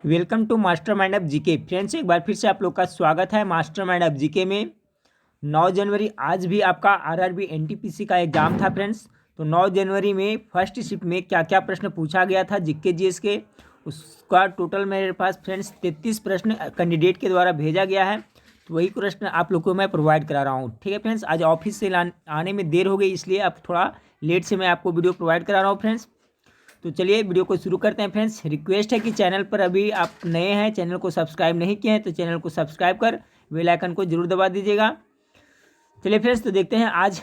Welcome to mastermind of GK. Friends, एक बार फिर से आप लोग का स्वागत है मास्टर माइंड ऑफ जीके में। 9 जनवरी आज भी आपका आरआरबी एनटीपीसी का एग्जाम था फ्रेंड्स। तो 9 जनवरी में फर्स्ट शिफ्ट में क्या क्या प्रश्न पूछा गया था जीके जीएस के, उसका टोटल मेरे पास फ्रेंड्स 33 प्रश्न कैंडिडेट के द्वारा भेजा गया है। तो वही प्रश्न आप लोग को मैं प्रोवाइड करा रहा हूँ। ठीक है फ्रेंड्स, आज ऑफिस से आने में देर हो गई, इसलिए अब थोड़ा लेट से मैं आपको वीडियो प्रोवाइड करा रहा हूँ फ्रेंड्स। तो चलिए वीडियो को शुरू करते हैं फ्रेंड्स। रिक्वेस्ट है कि चैनल पर अभी आप नए हैं, चैनल को सब्सक्राइब नहीं किए हैं तो चैनल को सब्सक्राइब कर बेल आइकन को जरूर दबा दीजिएगा। चलिए फ्रेंड्स, तो देखते हैं आज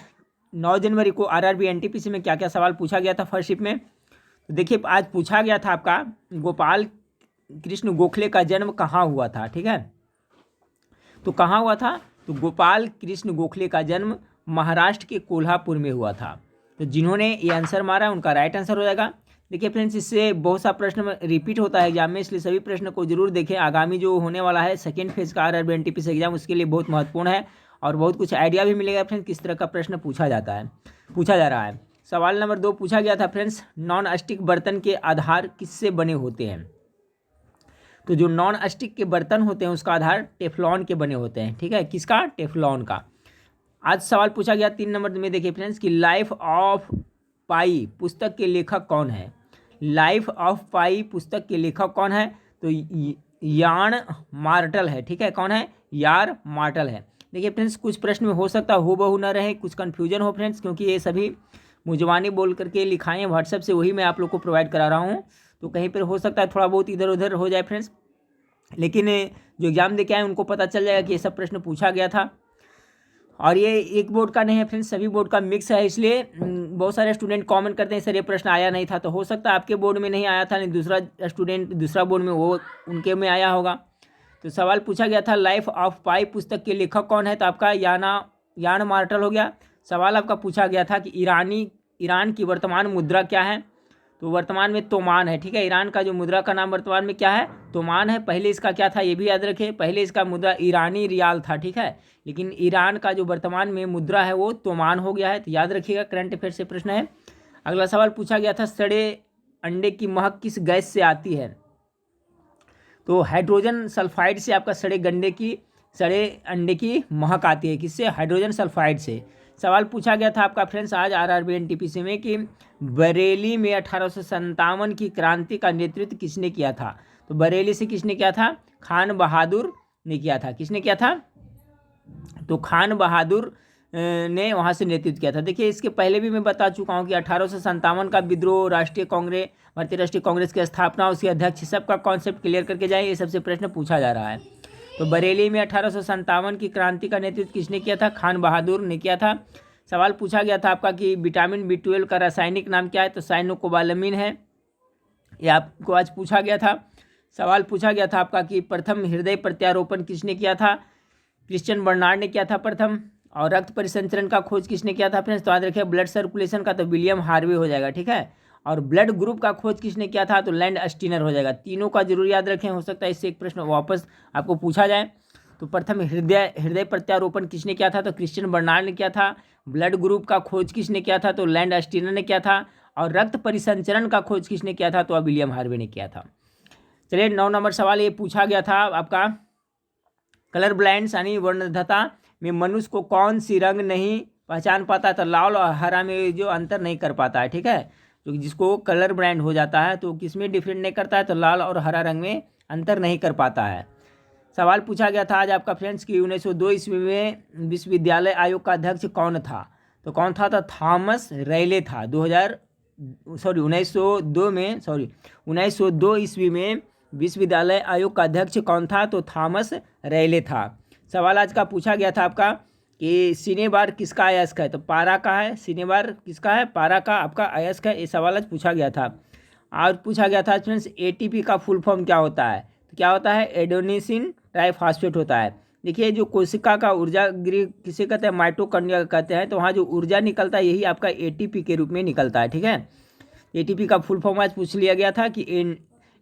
9 जनवरी को आरआरबी एनटीपीसी में क्या क्या सवाल पूछा गया था फर्स्ट शिफ्ट में। तो देखिए, आज पूछा गया था आपका गोपाल कृष्ण गोखले का जन्म कहाँ हुआ था। ठीक है, तो कहाँ हुआ था? तो गोपाल कृष्ण गोखले का जन्म महाराष्ट्र के कोल्हापुर में हुआ था। तो जिन्होंने ये आंसर मारा उनका राइट आंसर हो जाएगा। देखिए फ्रेंड्स, इससे बहुत सा प्रश्न रिपीट होता है एग्जाम में, इसलिए सभी प्रश्न को जरूर देखें। आगामी जो होने वाला है सेकेंड फेज का आरआरबी एनटीपीसी एग्जाम, उसके लिए बहुत महत्वपूर्ण है और बहुत कुछ आइडिया भी मिलेगा फ्रेंड्स किस तरह का प्रश्न पूछा जा रहा है। सवाल नंबर 2 पूछा गया था फ्रेंड्स, नॉन स्टिक बर्तन के आधार किससे बने होते हैं? तो जो नॉन स्टिक के बर्तन होते हैं उसका आधार टेफ्लॉन के बने होते हैं। ठीक है, किसका? टेफ्लॉन का। आज सवाल पूछा गया 3 नंबर में, देखिए फ्रेंड्स, कि लाइफ ऑफ पाई पुस्तक के लेखक कौन है? लाइफ ऑफ पाई पुस्तक के लेखक कौन है? तो यान मार्टल है। ठीक है, कौन है? यार मार्टल है। देखिए फ्रेंड्स, कुछ प्रश्न में हो सकता हो बहू ना रहे, कुछ कन्फ्यूजन हो फ्रेंड्स, क्योंकि ये सभी मुजवानी बोल करके लिखाए हैं व्हाट्सएप से, वही मैं आप लोग को प्रोवाइड करा रहा हूँ। तो कहीं पर हो सकता है थोड़ा बहुत इधर उधर हो जाए फ्रेंड्स, लेकिन जो एग्जाम दे के आए उनको पता चल जाएगा कि ये सब प्रश्न पूछा गया था। और ये एक बोर्ड का नहीं है फ्रेंड्स, सभी बोर्ड का मिक्स है, इसलिए बहुत सारे स्टूडेंट कमेंट करते हैं सर ये प्रश्न आया नहीं था। तो हो सकता है आपके बोर्ड में नहीं आया था, नहीं दूसरा स्टूडेंट दूसरा बोर्ड में वो उनके में आया होगा। तो सवाल पूछा गया था लाइफ ऑफ पाई पुस्तक के लेखक कौन है? तो आपका यान मार्टल हो गया। सवाल आपका पूछा गया था कि ईरान की वर्तमान मुद्रा क्या है? तो वर्तमान में तोमान है। ठीक है, ईरान का जो मुद्रा का नाम वर्तमान में क्या है? तोमान है। पहले इसका क्या था ये भी याद रखें, पहले इसका मुद्रा ईरानी रियाल था। ठीक है, लेकिन ईरान का जो वर्तमान में मुद्रा है वो तोमान हो गया है। तो याद रखिएगा, करंट अफेयर से प्रश्न है। अगला सवाल पूछा गया था, सड़े अंडे की महक किस गैस से आती है? तो हाइड्रोजन सल्फाइड से आपका सड़े अंडे की महक आती है। किससे? हाइड्रोजन सल्फाइड से। सवाल पूछा गया था आपका फ्रेंड्स आज आरआरबी एनटीपीसी में कि बरेली में 1857 की क्रांति का नेतृत्व किसने किया था? तो बरेली से किसने किया था? खान बहादुर ने किया था। किसने किया था? तो खान बहादुर ने वहाँ से नेतृत्व किया था। देखिए, इसके पहले भी मैं बता चुका हूँ कि 1857 का विद्रोह, भारतीय राष्ट्रीय कांग्रेस की स्थापना, उसके अध्यक्ष, सबका कॉन्सेप्ट क्लियर करके जाए, ये सबसे प्रश्न पूछा जा रहा है। तो बरेली में 1857 की क्रांति का नेतृत्व किसने किया था? खान बहादुर ने किया था। सवाल पूछा गया था आपका कि विटामिन B12 का रासायनिक नाम क्या है? तो साइनोकोबालामिन है। ये आपको आज पूछा गया था। सवाल पूछा गया था आपका कि प्रथम हृदय प्रत्यारोपण किसने किया था? क्रिश्चियन बर्नार्ड ने किया था प्रथम। और रक्त परिसंचरण का खोज किसने किया था फ्रेंड्स? तो याद रखिए, ब्लड सर्कुलेशन का तो विलियम हार्वे हो जाएगा। ठीक है, और ब्लड ग्रुप का खोज किसने किया था? तो लैंड स्टीनर हो जाएगा। तीनों का जरूर याद रखें, हो सकता है इससे एक प्रश्न वापस आपको पूछा जाए। तो प्रथम हृदय प्रत्यारोपण किसने किया था? तो क्रिश्चियन बर्नार्ड ने किया था। ब्लड ग्रुप का खोज किसने किया था? तो लैंड स्टीनर ने किया था। और रक्त परिसंचरण का खोज किसने किया था? तो विलियम हार्वे ने किया था। चलिए, 9 नंबर सवाल ये पूछा गया था आपका, कलर ब्लाइंड्स यानी वर्णदता में मनुष्य को कौन सी रंग नहीं पहचान पाता? तो लाल और हरा में जो अंतर नहीं कर पाता है। ठीक है, जो जिसको कलर ब्लाइंड हो जाता है तो किसमें डिफरेंट नहीं करता है? तो लाल और हरा रंग में अंतर नहीं कर पाता है। सवाल पूछा गया था आज आपका फ्रेंड्स कि 1902 ईस्वी में विश्वविद्यालय आयोग का अध्यक्ष कौन था? तो कौन था? तो थॉमस रेले था। 1902 ईस्वी में विश्वविद्यालय आयोग का अध्यक्ष कौन था? तो थॉमस रेले था। सवाल आज का पूछा गया था आपका कि सिनेबार किसका अयस्क है? तो पारा का है। सिनेबार किसका है? पारा का आपका अयस्क है। ये सवाल आज पूछा गया था। आज पूछा गया था फ्रेंड्स, एटीपी का फुल फॉर्म क्या होता है? तो क्या होता है? एडेनोसिन ट्राइफॉस्फेट होता है। देखिए, जो कोशिका का ऊर्जा गृह किसे कहते हैं? माइटोकॉन्ड्रिया कहते हैं। तो वहाँ जो ऊर्जा निकलता है यही आपका एटीपी के रूप में निकलता है। ठीक है, एटीपी का फुल फॉर्म आज पूछ लिया गया था कि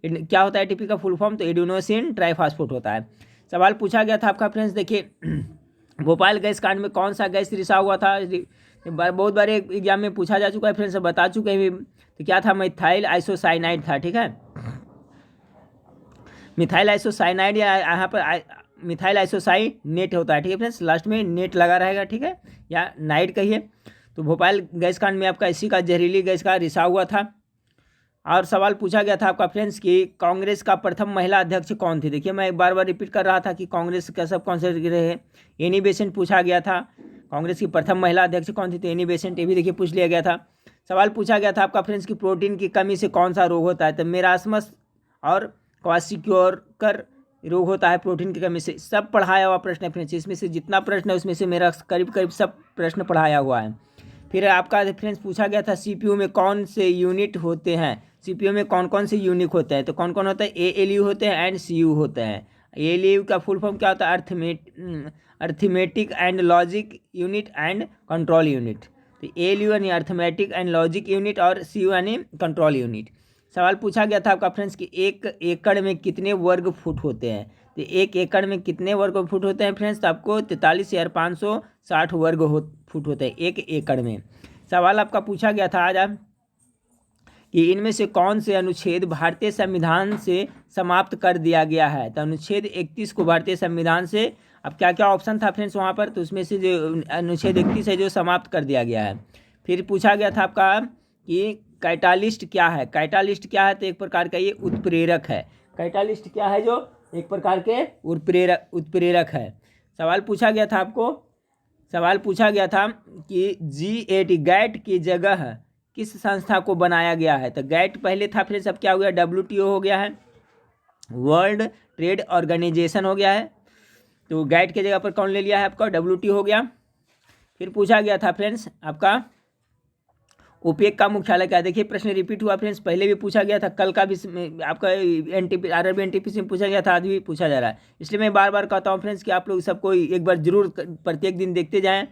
क्या होता है एटीपी का फुल फॉर्म? तो एडेनोसिन ट्राइफॉस्फेट होता है। सवाल पूछा गया था आपका फ्रेंड्स, देखिए भोपाल गैस कांड में कौन सा गैस रिसा हुआ था? बहुत बार एग्जाम में पूछा जा चुका है फ्रेंड्स, बता चुके हैं। तो क्या था? मिथाइल आइसोसाइनाइड था। ठीक है, मिथाइल आइसोसाइनाइड या यहाँ पर मिथाइल आइसोसाइनेट होता है, ठीक है फ्रेंड्स, लास्ट में नेट लगा रहेगा, ठीक है, या नाइट कहिए। तो भोपाल गैस कांड में आपका इसी का जहरीली गैस का रिसाव हुआ था। और सवाल पूछा गया था आपका फ्रेंड्स कि कांग्रेस का प्रथम महिला अध्यक्ष कौन थी। देखिए मैं एक बार रिपीट कर रहा था कि कांग्रेस का सब कौन से रहे, एनी बेसेंट पूछा गया था। कांग्रेस की प्रथम महिला अध्यक्ष कौन थी, तो एनी बेसेंट, ये भी देखिए पूछ लिया गया था। सवाल पूछा गया था आपका फ्रेंड्स कि प्रोटीन की कमी से कौन सा रोग होता है, तो मेरास्मस और क्वासिक्योरकर रोग होता है प्रोटीन की कमी से। सब पढ़ाया हुआ प्रश्न है फ्रेंड्स, इसमें से जितना प्रश्न है उसमें से मेरा करीब करीब सब प्रश्न पढ़ाया हुआ है। फिर आपका फ्रेंड्स पूछा गया था सीपीयू में कौन से यूनिट होते हैं, सीपीयू में कौन कौन से यूनिट होते हैं, तो कौन कौन होता है, एएलयू होते हैं एंड सीयू होते हैं। एएलयू का फुल फॉर्म क्या होता है, arithmetic and logic unit and control unit. तो एएलयू यानी अर्थमेटिक एंड लॉजिक यूनिट और सीयू यानी कंट्रोल यूनिट। सवाल पूछा गया था आपका फ्रेंड्स कि 1 एकड़ में कितने वर्ग फुट होते हैं, तो 1 एकड़ में कितने वर्ग फुट होते हैं फ्रेंड्स, तो आपको 43,560 फुट होते हैं 1 एकड़ में। सवाल आपका पूछा गया था आज आप कि इनमें से कौन से अनुच्छेद भारतीय संविधान से समाप्त कर दिया गया है, तो अनुच्छेद 31 को भारतीय संविधान से, अब क्या क्या ऑप्शन था फ्रेंड्स वहाँ पर, तो उसमें से जो अनुच्छेद 31 है जो समाप्त कर दिया गया है। फिर पूछा गया था आपका कि कैटालिस्ट क्या है, कैटालिस्ट क्या है, तो एक प्रकार का ये उत्प्रेरक है। कैटालिस्ट क्या है, जो एक प्रकार के उत्प्रेरक है। सवाल पूछा गया था आपको, सवाल पूछा गया था कि G8 गैट की जगह किस संस्था को बनाया गया है, तो गैट पहले था फिर सब क्या हो गया, WTO हो गया है, वर्ल्ड ट्रेड ऑर्गेनाइजेशन हो गया है। तो गैट की जगह पर कौन ले लिया है आपका, WTO हो गया। फिर पूछा गया था फ्रेंड्स आपका ओपेक का मुख्यालय क्या है। देखिए प्रश्न रिपीट हुआ फ्रेंड्स, पहले भी पूछा गया था, कल का भी आपका आरआरबी एनटीपीसी में पूछा गया था, आज भी पूछा जा रहा है। इसलिए मैं बार बार कहता हूँ फ्रेंड्स कि आप लोग सबको एक बार जरूर प्रत्येक दिन देखते जाएं।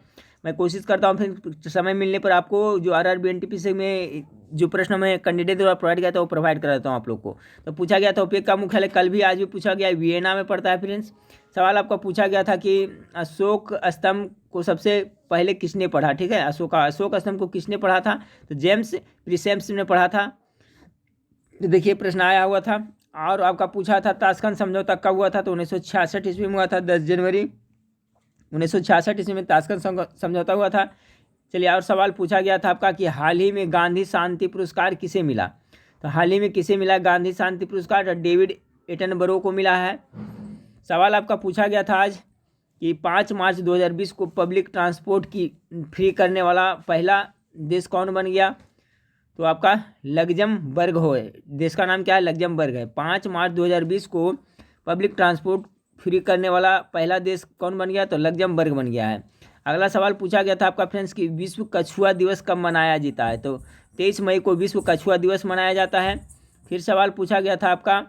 मैं कोशिश करता हूँ फ्रेंड्स समय मिलने पर आपको जो आरआरबी एनटीपीसी में जो प्रश्न मैं कैंडिडेट द्वारा प्रोवाइड किया था वो प्रोवाइड कराता हूँ आप लोग को। तो पूछा गया था ओपेक का मुख्यालय, कल भी आज भी पूछा गया, वियना में पड़ता है फ्रेंड्स। सवाल आपका पूछा गया था कि अशोक स्तंभ को सबसे पहले किसने पढ़ा, ठीक है, अशोक स्तंभ को किसने पढ़ा था, तो जेम्स प्रिसेप्स ने पढ़ा था। तो देखिए प्रश्न आया हुआ था। और आपका पूछा था ताशकंद समझौता कब हुआ था, तो 1966 ईस्वी में हुआ था, 10 जनवरी 1966 ईस्वी में ताशकंद समझौता हुआ था। चलिए और सवाल पूछा गया था आपका कि हाल ही में गांधी शांति पुरस्कार किसे मिला, तो हाल ही में किसे मिला गांधी शांति पुरस्कार, तो डेविड एटनबरो को मिला है। सवाल आपका पूछा गया था आज कि 5 मार्च 2020 को पब्लिक ट्रांसपोर्ट की फ्री करने वाला पहला देश कौन बन गया, तो आपका लग्जमबर्ग हो, देश का नाम क्या है, लग्जमबर्ग है। 5 मार्च 2020 को पब्लिक ट्रांसपोर्ट फ्री करने वाला पहला देश कौन बन गया, तो लग्जमबर्ग बन गया है। अगला सवाल पूछा गया था आपका फ्रेंड्स कि विश्व कछुआ दिवस कब मनाया जाता है, तो 23 मई को विश्व कछुआ दिवस मनाया जाता है। फिर सवाल पूछा गया था आपका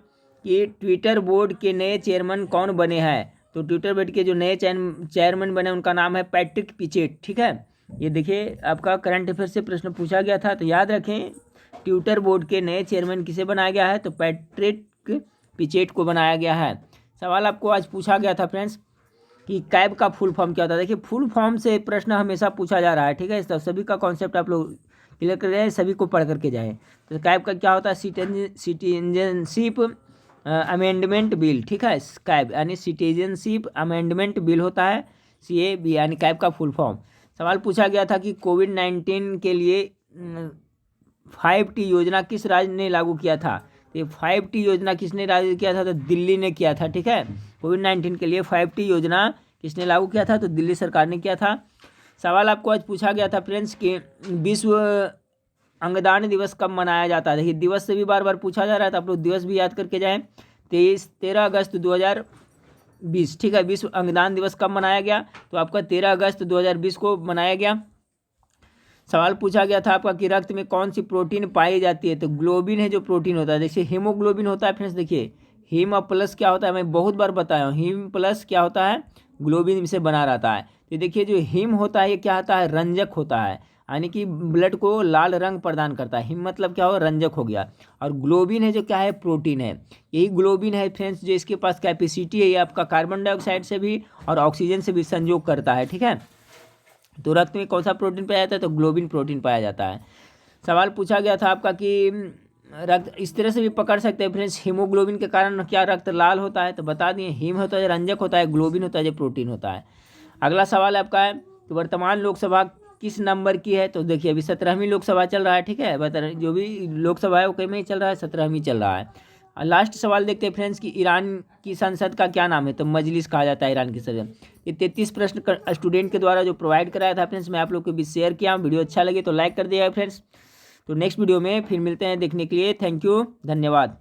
कि ट्विटर बोर्ड के नए चेयरमैन कौन बने हैं, तो ट्विटर बोर्ड के जो नए चेयरमैन बने उनका नाम है पैट्रिक पिचेट, ठीक है। ये देखिए आपका करंट अफेयर से प्रश्न पूछा गया था, तो याद रखें ट्विटर बोर्ड के नए चेयरमैन किसे बनाया गया है, तो पैट्रिक पिचेट को बनाया गया है। सवाल आपको आज पूछा गया था फ्रेंड्स कि कैब का फुल फॉर्म क्या होता है। देखिए फुल फॉर्म से प्रश्न हमेशा पूछा जा रहा है, ठीक है, तो सभी का कॉन्सेप्ट आप लोग क्लियर कर रहे हैं, सभी को पढ़ करके जाएँ। तो कैब का क्या होता है, सिटीजनशिप अमेंडमेंट बिल, ठीक है, कैब यानी सिटीजनशिप अमेंडमेंट बिल होता है, CAB यानी कैब का फुल फॉर्म। सवाल पूछा गया था कि कोविड-19 के लिए 5T योजना किस राज्य ने लागू किया था, तो 5T योजना किसने लागू किया था, तो दिल्ली ने किया था, ठीक है। कोविड-19 के लिए 5T योजना किसने लागू किया था, तो दिल्ली सरकार ने किया था। सवाल आपको आज पूछा गया था फ्रेंड्स कि विश्व अंगदान दिवस कब मनाया जाता है। देखिए दिवस से भी बार बार पूछा जा रहा है, तो आप लोग दिवस भी याद करके जाएं। 13 अगस्त 2020, ठीक है, विश्व अंगदान दिवस कब मनाया गया, तो आपका 13 अगस्त 2020 को मनाया गया। सवाल पूछा गया था आपका कि रक्त में कौन सी प्रोटीन पाई जाती है, तो ग्लोबिन है जो प्रोटीन होता है। देखिए हीमोग्लोबिन होता है फ्रेंड्स, देखिए हीम प्लस क्या होता है, मैं बहुत बार बताया हूँ, हीम प्लस क्या होता है, ग्लोबिन से बना रहता है। तो देखिए जो हीम होता है ये क्या होता है, रंजक होता है, यानी कि ब्लड को लाल रंग प्रदान करता है। हिम मतलब क्या हो, रंजक हो गया। और ग्लोबिन है जो क्या है, प्रोटीन है। यही ग्लोबिन है फ्रेंड्स जो इसके पास कैपेसिटी है, ये आपका कार्बन डाइऑक्साइड से भी और ऑक्सीजन से भी संयोग करता है, ठीक है। तो रक्त में कौन सा प्रोटीन पाया जाता है, तो ग्लोबिन प्रोटीन पाया जाता है। सवाल पूछा गया था आपका कि रक्त इस तरह से भी पकड़ सकते हैं फ्रेंड्स, हीमोग्लोबिन के कारण क्या रक्त लाल होता है, तो बता दिए हीम होता है जो रंजक होता है, ग्लोबिन होता है जो प्रोटीन होता है। अगला सवाल आपका है कि वर्तमान लोकसभा किस नंबर की है, तो देखिए अभी 17वीं लोकसभा चल रहा है, ठीक है, बता जो भी लोकसभा है वो कई में ही चल रहा है, 17वीं चल रहा है। लास्ट सवाल देखते हैं फ्रेंड्स कि ईरान की संसद का क्या नाम है, तो मजलिस कहा जाता है ईरान की संसद। ये 33 प्रश्न स्टूडेंट के द्वारा जो प्रोवाइड कराया था फ्रेंड्स, मैं आप लोग के बीच शेयर किया। वीडियो अच्छा लगे तो लाइक कर दिएगा फ्रेंड्स। तो नेक्स्ट वीडियो में फिर मिलते हैं देखने के लिए। थैंक यू, धन्यवाद।